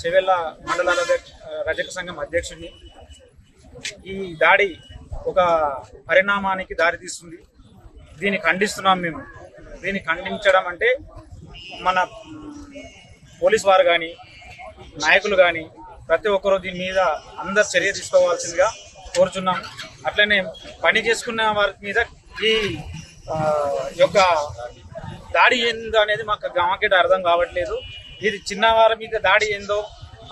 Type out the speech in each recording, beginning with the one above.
చెవెళ్ళ మండల రజక సంఘం అధ్యక్షుడిని. ఈ దాడి ఒక పరిణామానికి దారితీస్తుంది. దీన్ని ఖండిస్తున్నాం మేము. దీన్ని ఖండించడం అంటే మన పోలీస్ వారు కానీ నాయకులు కానీ ప్రతి ఒక్కరూ దీని మీద అందరు చర్య తీసుకోవాల్సిందిగా కోరుచున్నాం. అట్లనే పని చేసుకున్న వారి మీద ఈ యొక్క దాడి ఏందో అనేది మాకు అర్థం కావట్లేదు. ఇది చిన్నవారి మీద దాడి ఏందో,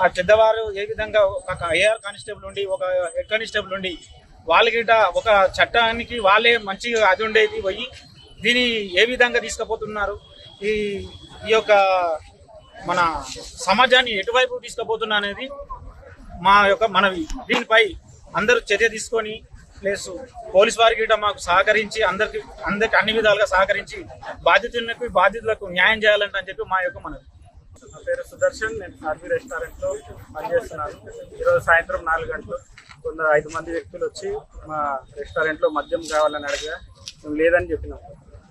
ఆ పెద్దవారు ఏ విధంగా ఒక ఏఆర్ కానిస్టేబుల్ ఉండి ఒక హెడ్ కానిస్టేబుల్ ఉండి వాళ్ళకి ఒక చట్టానికి వాళ్ళే మంచిగా అది ఉండేది పోయి దీన్ని ఏ విధంగా తీసుకుపోతున్నారు, ఈ యొక్క మన సమాజాన్ని ఎటువైపు తీసుకుపోతున్నా అనేది మా యొక్క మనవి. దీనిపై అందరూ చర్య తీసుకొని ప్లస్ పోలీస్ వారికి మాకు సహకరించి అందరికి అన్ని విధాలుగా సహకరించి బాధితులకు న్యాయం చేయాలంటే అని చెప్పి మా యొక్క మనవి. నా పేరు సుదర్శన్, నేను ఆర్బీ రెస్టారెంట్లో పనిచేస్తున్నాను. ఈరోజు సాయంత్రం 4 గంటలు కొందరు 5 మంది వ్యక్తులు వచ్చి మా రెస్టారెంట్లో మద్యం కావాలని అడిగా మేము లేదని చెప్పినాం.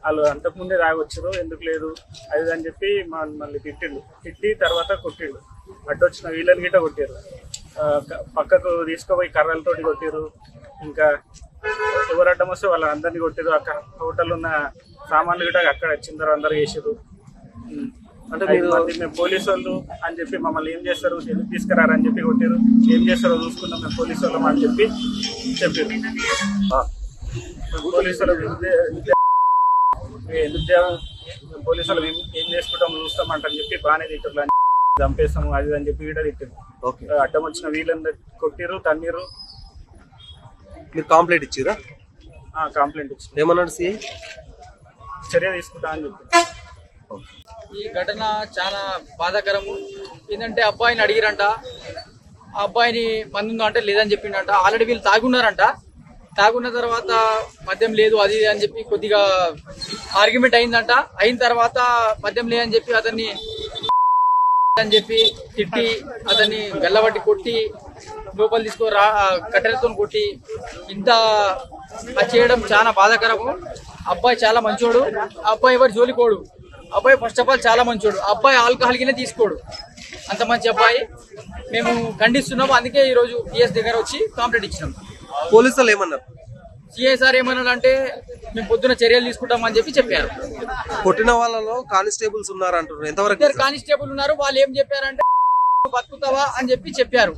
వాళ్ళు అంతకుముందే తాగొచ్చారు, ఎందుకు లేదు అది అని చెప్పి మళ్ళీ తిట్టి తర్వాత కొట్టిండు. అడ్డొచ్చిన వీళ్ళని గిట్ట కొట్టారు, పక్కకు తీసుకుపోయి కర్రలతోటి కొట్టారు. ఇంకా ఎవరు అడ్డం వస్తే వాళ్ళ అందరినీ కొట్టారు. అక్కడ హోటల్ ఉన్న సామాన్లు గిట్ట అక్కడ చిందరు అందరు చేసారు. అంటే మేము పోలీసు వాళ్ళు అని చెప్పి మమ్మల్ని ఏం చేస్తారు, ఎందుకు తీసుకురారని చెప్పి కొట్టారు. ఏం చేస్తారో చూసుకుందాం మేము పోలీసు వాళ్ళం అని చెప్పి చెప్పారు. పోలీసు వాళ్ళు ఎందుకు పోలీసు వాళ్ళు ఏం చేసుకుంటాం చూస్తామంటని చెప్పి బాగానే తిట్టారు, చంపేస్తాము అది అని చెప్పి వీడ తిట్టారు. అడ్డం వచ్చిన వీళ్ళందరూ కొట్టిరు, తన్నీరు. మీరు కంప్లైంట్ ఇచ్చిరా? కంప్లైంట్ ఇచ్చి ఏమన్నాడు సిఐ? చర్య తీసుకుంటా అని చెప్పి. ఈ ఘటన చాలా బాధాకరము. ఏంటంటే అబ్బాయిని అడిగిరంట, ఆ అబ్బాయిని మందు ఉందా అంటే లేదని చెప్పిండంట. ఆల్రెడీ వీళ్ళు తాగున్నారంట. తాగున్న తర్వాత మద్యం లేదు అది అని చెప్పి కొద్దిగా ఆర్గ్యుమెంట్ అయిందంట. అయిన తర్వాత మద్యం లేదని చెప్పి అతన్ని అని చెప్పి తిట్టి అతన్ని గల్లబట్టి కొట్టి లోపల కట్టెలతో కొట్టి ఇంత చేయడం చాలా బాధాకరము. అబ్బాయి చాలా మంచోడు. అబ్బాయి ఎవరు జోలికోడు. అబ్బాయి ఫస్ట్ ఆఫ్ ఆల్ చాలా మంచోడు. అబ్బాయి ఆల్కహాల్కినే తీసుకోడు, అంత మంచి అబ్బాయి. మేము ఖండిస్తున్నాము. అందుకే ఈరోజు పిఎస్ దగ్గర వచ్చి కంప్లైంట్ ఇచ్చినాం. పోలీసులు ఏమన్నారు? సిఐ సార్ ఏమన్నాడు అంటే మేము పొద్దున చర్యలు తీసుకుంటామని చెప్పి చెప్పారు. కొట్టిన వాళ్ళలో కానిస్టేబుల్స్ ఉన్నారు అంటారు, ఎంతవరకు? కానిస్టేబుల్ ఉన్నారు. వాళ్ళు ఏం చెప్పారంటే బతుకుతావా అని చెప్పి చెప్పారు.